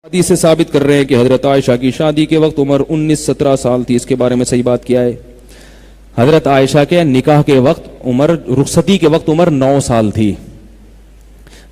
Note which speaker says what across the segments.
Speaker 1: حدیث سے ثابت کر رہے ہیں کہ حضرت عائشہ کی شادی کے وقت عمر 19-17 سال تھی. اس کے بارے میں صحیح بات کیا ہے؟ حضرت عائشہ کے نکاح کے وقت عمر، رخصتی کے وقت عمر 9 سال تھی.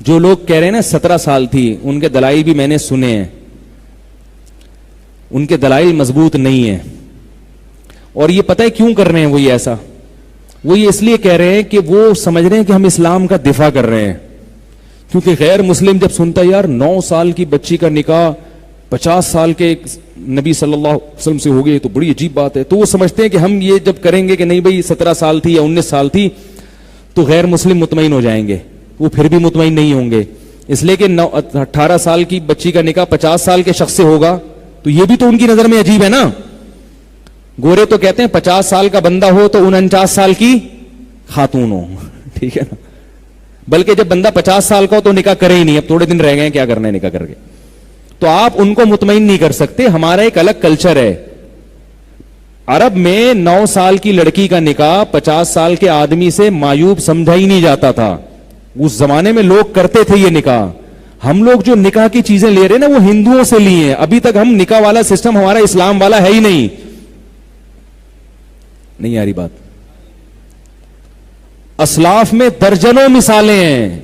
Speaker 1: جو لوگ کہہ رہے ہیں نا 17 سال تھی، ان کے دلائل بھی میں نے سنے ہیں، ان کے دلائل مضبوط نہیں ہیں. اور یہ پتہ ہے کیوں کر رہے ہیں وہ یہ ایسا؟ وہ یہ اس لیے کہہ رہے ہیں کہ وہ سمجھ رہے ہیں کہ ہم اسلام کا دفاع کر رہے ہیں. کیونکہ غیر مسلم جب سنتا ہے یار 9 سال کی بچی کا نکاح 50 سال کے نبی صلی اللہ علیہ وسلم سے ہو گئے تو بڑی عجیب بات ہے، تو وہ سمجھتے ہیں کہ ہم یہ جب کریں گے کہ نہیں بھائی 17 سال تھی یا 19 سال تھی تو غیر مسلم مطمئن ہو جائیں گے. وہ پھر بھی مطمئن نہیں ہوں گے، اس لیے کہ 18 سال کی بچی کا نکاح 50 سال کے شخص سے ہوگا تو یہ بھی تو ان کی نظر میں عجیب ہے نا. گورے تو کہتے ہیں 50 سال کا بندہ ہو تو 49 سال کی خاتون ہو، ٹھیک ہے نا. بلکہ جب بندہ 50 سال کا ہو تو نکاح کرے ہی نہیں، اب تھوڑے دن رہ گئے کیا کرنا ہے نکاح کر کے. تو آپ ان کو مطمئن نہیں کر سکتے. ہمارا ایک الگ کلچر ہے. عرب میں 9 سال کی لڑکی کا نکاح 50 سال کے آدمی سے معیوب سمجھا ہی نہیں جاتا تھا. اس زمانے میں لوگ کرتے تھے یہ نکاح. ہم لوگ جو نکاح کی چیزیں لے رہے ہیں نا وہ ہندوؤں سے لی ہیں. ابھی تک ہم نکاح والا سسٹم ہمارا اسلام والا ہے ہی نہیں آ رہی بات. اسلاف میں درجنوں مثالیں ہیں،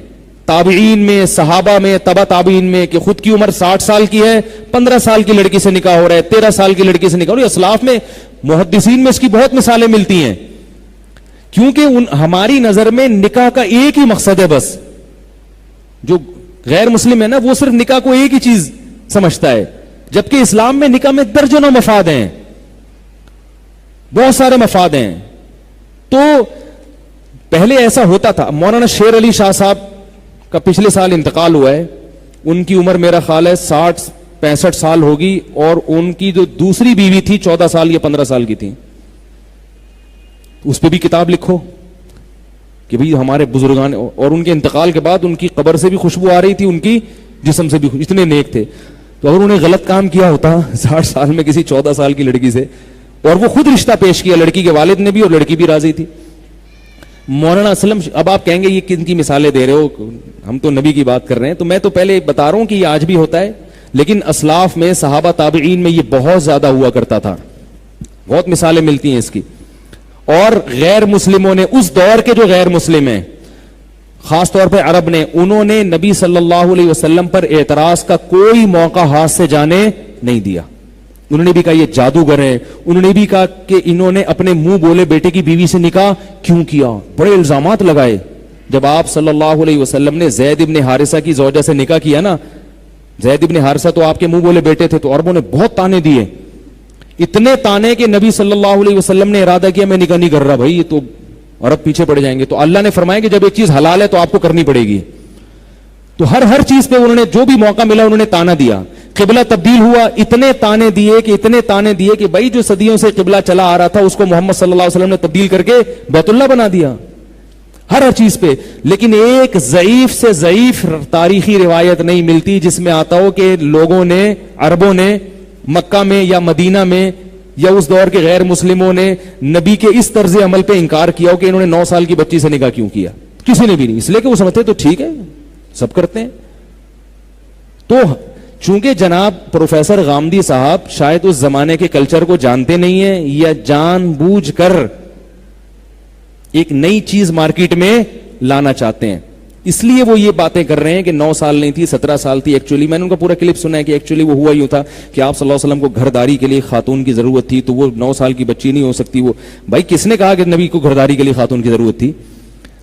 Speaker 1: تابعین میں، صحابہ میں، تبع تابعین میں، کہ خود کی عمر 60 سال کی ہے، 15 سال کی لڑکی سے نکاح ہو رہا ہے، 13 سال کی لڑکی سے نکاح ہو رہا ہے. اسلاف میں، محدثین میں اس کی بہت مثالیں ملتی ہیں. کیونکہ ہماری نظر میں نکاح کا ایک ہی مقصد ہے بس. جو غیر مسلم ہے نا وہ صرف نکاح کو ایک ہی چیز سمجھتا ہے، جبکہ اسلام میں نکاح میں درجنوں مفاد ہیں، بہت سارے مفاد ہیں. تو پہلے ایسا ہوتا تھا. مولانا شیر علی شاہ صاحب کا پچھلے سال انتقال ہوا ہے. ان کی عمر میرا خیال ہے 60-65 سال ہوگی، اور ان کی جو دوسری بیوی تھی 14 سال یا 15 سال کی تھی. اس پہ بھی کتاب لکھو کہ بھئی ہمارے بزرگان، اور ان کے انتقال کے بعد ان کی قبر سے بھی خوشبو آ رہی تھی، ان کی جسم سے بھی، اتنے نیک تھے. تو اگر انہیں غلط کام کیا ہوتا 60 سال میں کسی 14 سال کی لڑکی سے، اور وہ خود رشتہ پیش کیا لڑکی کے والد نے بھی اور لڑکی بھی راضی تھی. مولانا اسلم، اب آپ کہیں گے یہ کن کی مثالیں دے رہے ہو، ہم تو نبی کی بات کر رہے ہیں. تو میں تو پہلے بتا رہا ہوں کہ یہ آج بھی ہوتا ہے، لیکن اسلاف میں، صحابہ تابعین میں یہ بہت زیادہ ہوا کرتا تھا. بہت مثالیں ملتی ہیں اس کی. اور غیر مسلموں نے، اس دور کے جو غیر مسلم ہیں، خاص طور پہ عرب نے، انہوں نے نبی صلی اللہ علیہ وسلم پر اعتراض کا کوئی موقع ہاتھ سے جانے نہیں دیا. انہوں نے بھی کہا یہ جادوگر ہیں، انہوں نے بھی کہا کہ انہوں نے اپنے منہ بولے بیٹے کی بیوی سے نکاح کیوں کیا، بڑے الزامات لگائے. جب آپ صلی اللہ علیہ وسلم نے زید ابن حارثہ کی زوجہ سے نکاح کیا نا، زید ابن حارثہ تو آپ کے منہ بولے بیٹے تھے، تو عربوں نے بہت تانے دیے. اتنے تانے کہ نبی صلی اللہ علیہ وسلم نے ارادہ کیا میں نکاح نہیں کر رہا بھائی، یہ تو عرب پیچھے پڑ جائیں گے. تو اللہ نے فرمایا کہ جب ایک چیز حلال ہے تو آپ کو کرنی پڑے گی. تو ہر چیز پہ انہوں نے جو بھی موقع ملا انہوں نے تانا دیا. قبلہ تبدیل ہوا، اتنے تانے دیے کہ بھائی جو صدیوں سے قبلہ چلا آ رہا تھا اس کو محمد صلی اللہ علیہ وسلم نے تبدیل کر کے بیت اللہ بنا دیا. ہر چیز پہ. لیکن ایک ضعیف سے ضعیف تاریخی روایت نہیں ملتی جس میں آتا ہو کہ لوگوں نے، عربوں نے مکہ میں یا مدینہ میں یا اس دور کے غیر مسلموں نے نبی کے اس طرز عمل پہ انکار کیا ہو کہ انہوں نے 9 سال کی بچی سے نکاح کیوں کیا. کسی نے بھی نہیں، اس لیے کہ وہ سمجھتے تو ٹھیک ہے سب کرتے ہیں. تو چونکہ جناب پروفیسر غامدی صاحب شاید اس زمانے کے کلچر کو جانتے نہیں ہیں، یا جان بوجھ کر ایک نئی چیز مارکیٹ میں لانا چاہتے ہیں، اس لیے وہ یہ باتیں کر رہے ہیں کہ 9 سال نہیں تھی 17 سال تھی. ایکچولی میں نے ان کا پورا کلپ سنا ہے کہ ایکچولی وہ ہوا یوں تھا کہ آپ صلی اللہ علیہ وسلم کو گھرداری کے لیے خاتون کی ضرورت تھی، تو وہ 9 سال کی بچی نہیں ہو سکتی. وہ بھائی کس نے کہا کہ نبی کو گھرداری کے لیے خاتون کی ضرورت تھی؟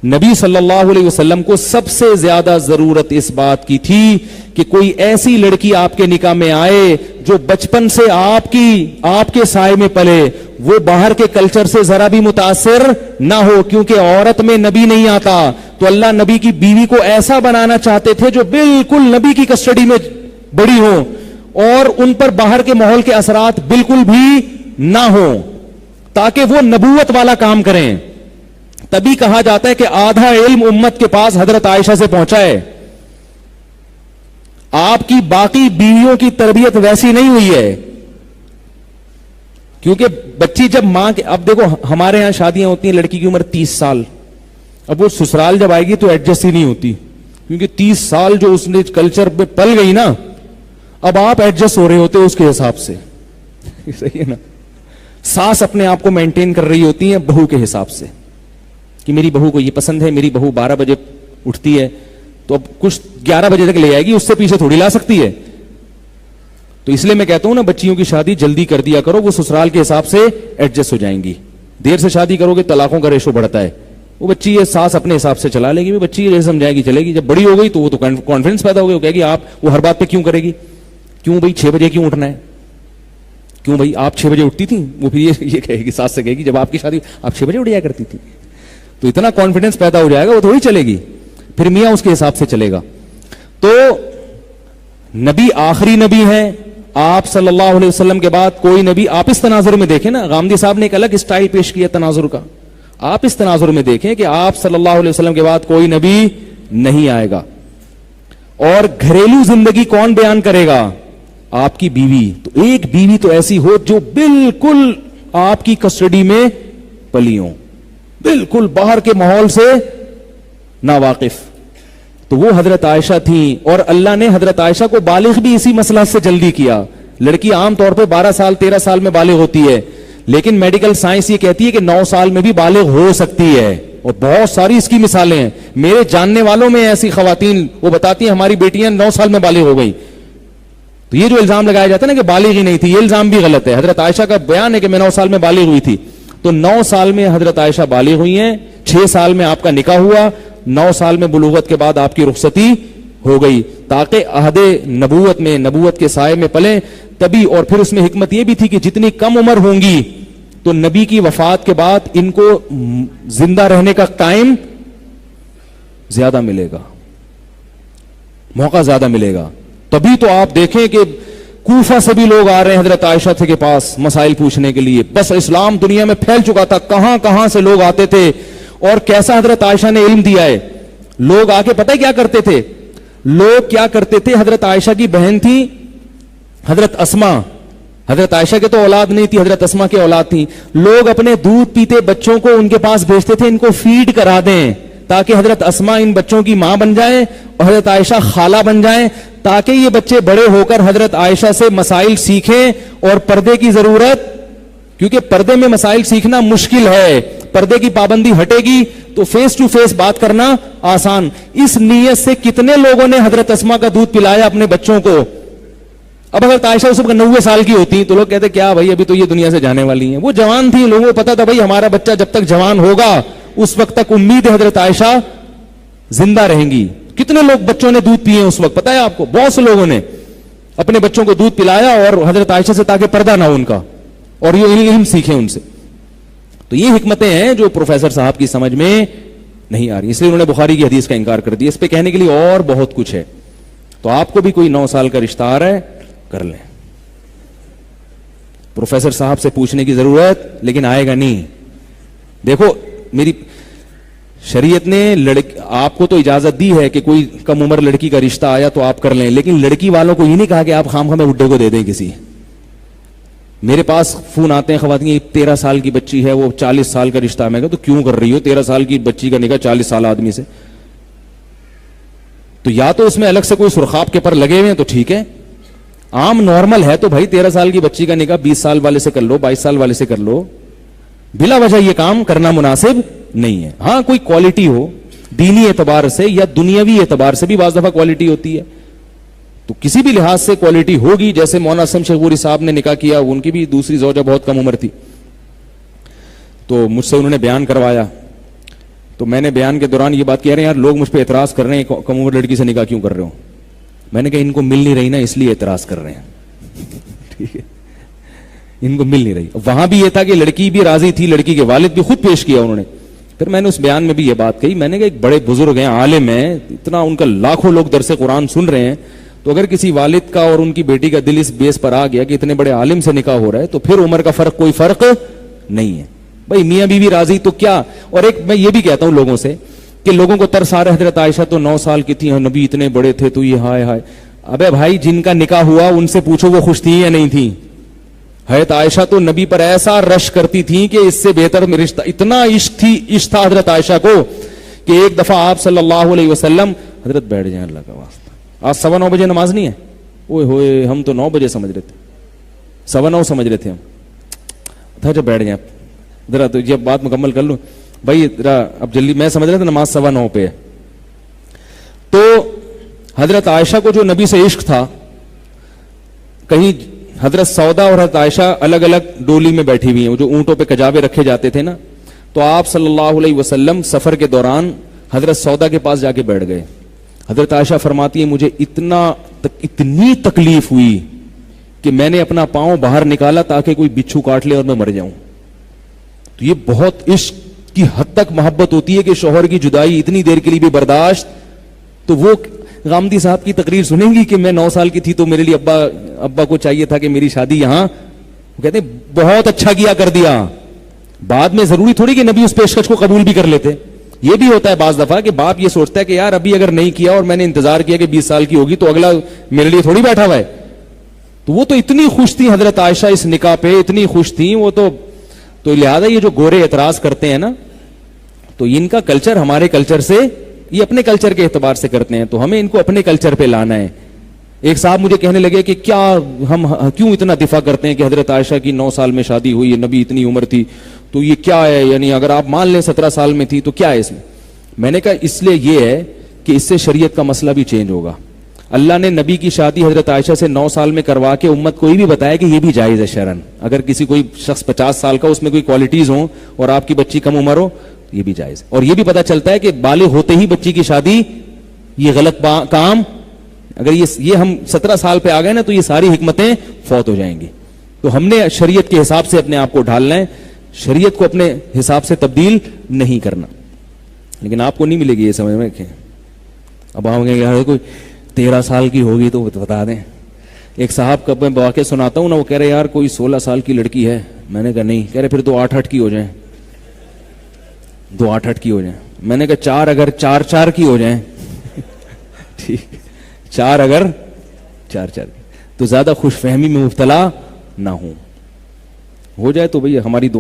Speaker 1: نبی صلی اللہ علیہ وسلم کو سب سے زیادہ ضرورت اس بات کی تھی کہ کوئی ایسی لڑکی آپ کے نکاح میں آئے جو بچپن سے آپ کے سائے میں پلے، وہ باہر کے کلچر سے ذرا بھی متاثر نہ ہو. کیونکہ عورت میں نبی نہیں آتا، تو اللہ نبی کی بیوی کو ایسا بنانا چاہتے تھے جو بالکل نبی کی کسٹڈی میں بڑی ہو اور ان پر باہر کے ماحول کے اثرات بالکل بھی نہ ہو، تاکہ وہ نبوت والا کام کریں. تبھی کہا جاتا ہے کہ آدھا علم امت کے پاس حضرت عائشہ سے پہنچا ہے. آپ کی باقی بیویوں کی تربیت ویسی نہیں ہوئی ہے، کیونکہ بچی جب ماں کے، اب دیکھو ہمارے ہاں شادیاں ہوتی ہیں لڑکی کی عمر 30 سال، اب وہ سسرال جب آئے گی تو ایڈجسٹ ہی نہیں ہوتی، کیونکہ 30 سال جو اس نے کلچر پہ پل گئی نا، اب آپ ایڈجسٹ ہو رہے ہوتے اس کے حساب سے. صحیح ہے نا. ساس اپنے آپ کو مینٹین کر رہی ہوتی ہے بہو کے حساب سے کہ میری بہو کو یہ پسند ہے, میری بہو 12 بجے اٹھتی ہے تو اب کچھ 11 بجے تک لے آئے گی, اس سے پیچھے تھوڑی لا سکتی ہے. تو اس لیے میں کہتا ہوں نا, بچیوں کی شادی جلدی کر دیا کرو, وہ سسرال کے حساب سے ایڈجسٹ ہو جائیں گی. دیر سے شادی کرو گے طلاقوں کا ریشو بڑھتا ہے. وہ بچی یہ ساس اپنے حساب سے چلا لے گی, بچی یہ سمجھائے گی چلے گی. جب بڑی ہو گئی تو وہ تو کانفیڈنس پیدا ہو گئی, وہ کہے گی آپ وہ ہر بات پہ کیوں کرے گی, کیوں بھائی 6 بجے کیوں اٹھنا ہے, کیوں بھائی آپ 6 بجے اٹھتی تھی. وہ پھر یہ کہے گی, ساس سے کہے گی جب آپ کی شادی آپ 6 بجے اٹھ جایا کرتی تھی. تو اتنا کانفیڈنس پیدا ہو جائے گا, وہ تھوڑی چلے گی. پھر میاں اس کے حساب سے چلے گا. تو نبی آخری نبی ہیں, آپ صلی اللہ علیہ وسلم کے بعد کوئی نبی. آپ اس تناظر میں دیکھیں نا, غامدی صاحب نے ایک الگ اسٹائل پیش کیا تناظر کا. آپ اس تناظر میں دیکھیں کہ آپ صلی اللہ علیہ وسلم کے بعد کوئی نبی نہیں آئے گا. اور گھریلو زندگی کون بیان کرے گا؟ آپ کی بیوی. تو ایک بیوی تو ایسی ہو جو بالکل آپ کی کسٹڈی میں پلی ہو, بالکل باہر کے ماحول سے ناواقف. تو وہ حضرت عائشہ تھیں, اور اللہ نے حضرت عائشہ کو بالغ بھی اسی مسئلہ سے جلدی کیا. لڑکی عام طور پہ 12 سال 13 سال میں بالغ ہوتی ہے, لیکن میڈیکل سائنس یہ کہتی ہے کہ 9 سال میں بھی بالغ ہو سکتی ہے, اور بہت ساری اس کی مثالیں ہیں. میرے جاننے والوں میں ایسی خواتین, وہ بتاتی ہیں ہماری بیٹیاں 9 سال میں بالغ ہو گئی. تو یہ جو الزام لگایا جاتا ہے نا کہ بالغ ہی نہیں تھی, یہ الزام بھی غلط ہے. حضرت عائشہ کا بیان ہے کہ میں 9 سال میں بالغ ہوئی تھی. تو 9 سال میں حضرت عائشہ بالغ ہوئی ہیں, 6 سال میں آپ کا نکاح ہوا, 9 سال میں بلوغت کے بعد آپ کی رخصتی ہو گئی, تاکہ عہد نبوت میں, نبوت کے سائے میں پلیں. تبھی, اور پھر اس میں حکمت یہ بھی تھی کہ جتنی کم عمر ہوں گی تو نبی کی وفات کے بعد ان کو زندہ رہنے کا ٹائم زیادہ ملے گا, موقع زیادہ ملے گا. تبھی تو آپ دیکھیں کہ کوفہ سے بھی لوگ آ رہے ہیں حضرت عائشہ کے پاس مسائل پوچھنے کے لیے. بس اسلام دنیا میں پھیل چکا تھا, کہاں کہاں سے لوگ آتے تھے, اور کیسا حضرت عائشہ نے علم دیا ہے. لوگ آ کے پتہ کیا کرتے تھے, لوگ کیا کرتے تھے, حضرت عائشہ کی بہن تھی حضرت اسما, حضرت عائشہ کے تو اولاد نہیں تھی, حضرت اسما کے اولاد تھی. لوگ اپنے دودھ پیتے بچوں کو ان کے پاس بھیجتے تھے, ان کو فیڈ کرا دیں تاکہ حضرت اسما ان بچوں کی ماں بن جائیں اور حضرت عائشہ خالہ بن جائیں, تاکہ یہ بچے بڑے ہو کر حضرت عائشہ سے مسائل سیکھیں. اور پردے کی ضرورت, کیونکہ پردے میں مسائل سیکھنا مشکل ہے, پردے کی پابندی ہٹے گی تو فیس ٹو فیس بات کرنا آسان. اس نیت سے کتنے لوگوں نے حضرت اسما کا دودھ پلایا اپنے بچوں کو. اب حضرت عائشہ اس وقت 90 سال کی ہوتی تو لوگ کہتے کیا بھائی ابھی تو یہ دنیا سے جانے والی ہیں. وہ جوان تھی, لوگوں کو پتا تھا بھائی ہمارا بچہ جب تک جوان ہوگا اس وقت تک امید ہے حضرت عائشہ زندہ رہیں گی. کتنے لوگ بچوں نے دودھ پیے اس وقت پتا ہے آپ کو, بہت سے لوگوں نے اپنے بچوں کو دودھ پلایا اور حضرت عائشہ سے, تاکہ پردہ نہ ہو ان کا اور یہ علم سیکھیں ان سے. تو یہ حکمتیں ہیں جو پروفیسر صاحب کی سمجھ میں نہیں آ رہی, اس لیے انہوں نے بخاری کی حدیث کا انکار کر دیا. اس پہ کہنے کے لیے اور بہت کچھ ہے. تو آپ کو بھی کوئی 9 سال کا رشتہ آ رہا ہے کر لیں, پروفیسر صاحب سے پوچھنے کی ضرورت لیکن آئے گا نہیں. دیکھو میری شریعت نے آپ کو تو اجازت دی ہے کہ کوئی کم عمر لڑکی کا رشتہ آیا تو آپ کر لیں, لیکن لڑکی والوں کو یہ نہیں کہا کہ آپ خام خواہ بڈھے کو دے دیں کسی. میرے پاس فون آتے ہیں خواتین, 13 سال کی بچی ہے, وہ 40 سال کا رشتہ. میں کہا تو کیوں کر رہی ہو 13 سال کی بچی کا نکاح 40 سال آدمی سے؟ تو یا تو اس میں الگ سے کوئی سرخاب کے پر لگے ہوئے ہیں تو ٹھیک ہے, عام نارمل ہے تو بھائی 13 سال کی بچی کا نکاح 20 سال والے سے کر لو, 22 سال والے سے کر لو. بلا وجہ یہ کام کرنا مناسب نہیں ہے. ہاں کوئی کوالٹی ہو دینی اعتبار سے یا دنیاوی اعتبار سے بھی بعض دفعہ کوالٹی ہوتی ہے, تو کسی بھی لحاظ سے کوالٹی ہوگی. جیسے مولانا اسلم شیخ پوری صاحب نے نکاح کیا, ان کی بھی دوسری زوجہ بہت کم عمر تھی, تو مجھ سے انہوں نے بیان کروایا. تو میں نے بیان کے دوران یہ بات کہہ رہے ہیں یار لوگ مجھ پہ اعتراض کر رہے ہیں کم عمر لڑکی سے نکاح کیوں کر رہے ہو. میں نے کہا ان کو مل نہیں رہی نا اس لیے اعتراض کر رہے ہیں. ٹھیک ہے, ان کو مل نہیں رہی. وہاں بھی یہ تھا کہ لڑکی بھی راضی تھی, لڑکی کے والد بھی خود پیش کیا انہوں نے. پھر میں نے اس بیان میں بھی یہ بات کہی, میں نے کہا ایک بڑے بزرگ ہیں, عالم ہیں, اتنا ان کا لاکھوں لوگ درس قرآن سن رہے ہیں, تو اگر کسی والد کا اور ان کی بیٹی کا دل اس بیس پر آ گیا کہ اتنے بڑے عالم سے نکاح ہو رہا ہے تو پھر عمر کا فرق کوئی فرق نہیں ہے. بھائی میاں بیوی راضی تو کیا. اور ایک میں یہ بھی کہتا ہوں لوگوں سے کہ لوگوں کو ترس آ رہا ہے, حضرت عائشہ تو 9 سال کی تھی, نبی اتنے بڑے تھے, تو یہ ہائے ہائے. ابے بھائی جن کا نکاح ہوا ان سے پوچھو وہ خوش تھی یا نہیں تھی. حضرت عائشہ تو نبی پر ایسا رش کرتی تھی کہ اس سے بہتر رشتہ, اتنا عشق تھا حضرت عائشہ کو کہ ایک دفعہ آپ صلی اللہ علیہ وسلم, حضرت بیٹھ جائیں اللہ کا واسطہ, آج 9:15 بجے نماز نہیں ہے, اوئے ہوئے ہم تو 9 بجے سمجھ رہے تھے, 9:15 سمجھ رہے تھے ہم. تھا جب بیٹھ جائیں ذرا, تو یہ بات مکمل کر لوں بھائی ذرا, اب جلدی. میں سمجھ رہا تھا نماز 9:15 پہ. تو حضرت عائشہ کو جو نبی سے عشق تھا, کہیں حضرت سودا اور حضرت عائشہ الگ الگ ڈولی میں بیٹھی ہوئی ہیں, وہ جو اونٹوں پہ کجاوے رکھے جاتے تھے نا, تو آپ صلی اللہ علیہ وسلم سفر کے دوران حضرت سودا کے پاس جا کے بیٹھ گئے. حضرت عائشہ فرماتی ہے مجھے اتنی تکلیف ہوئی کہ میں نے اپنا پاؤں باہر نکالا تاکہ کوئی بچھو کاٹ لے اور میں مر جاؤں. تو یہ بہت عشق کی حد تک محبت ہوتی ہے کہ شوہر کی جدائی اتنی دیر کے لیے بھی برداشت. تو وہ غامدی صاحب کی تقریر سنیں گی کہ میں 9 سال کی تھی تو میرے لیے ابا کو چاہیے تھا کہ میری شادی یہاں, وہ کہتے ہیں بہت اچھا کیا کر دیا. بعد میں ضروری تھوڑی کہ نبی اس پیشکش کو قبول بھی کر لیتے. یہ بھی ہوتا ہے بعض دفعہ کہ باپ یہ سوچتا ہے کہ یار ابھی اگر نہیں کیا اور میں نے انتظار کیا کہ 20 سال کی ہوگی تو اگلا میرے لیے تھوڑی بیٹھا ہوا ہے. تو وہ تو اتنی خوش تھی حضرت عائشہ اس نکاح پہ, اتنی خوش تھی وہ تو لہذا یہ جو گورے اعتراض کرتے ہیں نا, تو ان کا کلچر ہمارے کلچر سے, یہ اپنے کلچر کے اعتبار سے کرتے ہیں, تو ہمیں ان کو اپنے کلچر پہ لانا ہے. ایک صاحب مجھے کہنے لگے کہ کیا ہم کیوں اتنا دفاع کرتے ہیں کہ حضرت عائشہ کی 9 سال میں شادی ہوئی, نبی اتنی عمر تھی, تو یہ کیا ہے, یعنی اگر آپ مان لیں 17 سال میں تھی تو کیا ہے اس میں. میں نے کہا اس لیے یہ ہے کہ اس سے شریعت کا مسئلہ بھی چینج ہوگا. اللہ نے نبی کی شادی حضرت عائشہ سے 9 سال میں کروا کے امت کو بھی بتایا کہ یہ بھی جائز ہے شرعن. اگر کسی کوئی شخص 50 سال کا, اس میں کوئی کوالٹیز ہوں اور آپ کی بچی کم عمر ہو, یہ بھی جائز. اور یہ بھی پتا چلتا ہے کہ بالغ ہوتے ہی بچی کی شادی یہ غلط کام, اگر یہ ہم 17 سال پہ آ گئے نا تو یہ ساری حکمتیں فوت ہو جائیں گی. تو ہم نے شریعت کے حساب سے اپنے آپ کو ڈھالنا ہے, شریعت کو اپنے حساب سے تبدیل نہیں کرنا. لیکن آپ کو نہیں ملے گی یہ سمجھ میں کہ اب ہم کہیں گے کوئی 13 سال کی ہوگی تو بتا دیں. ایک صاحب کا میں واقعہ سناتا ہوں نا, وہ کہہ رہے یار کوئی 16 سال کی لڑکی ہے. میں نے کہا نہیں. کہہ رہے پھر 2 8 کی ہو جائیں, 2 8 کی ہو جائیں. میں نے کہا 4 اگر 4 4 کی ہو جائیں ٹھیک, 4 اگر 4 4 کی, تو زیادہ خوش فہمی میں مبتلا نہ ہو جائے تو بھئی ہماری دعا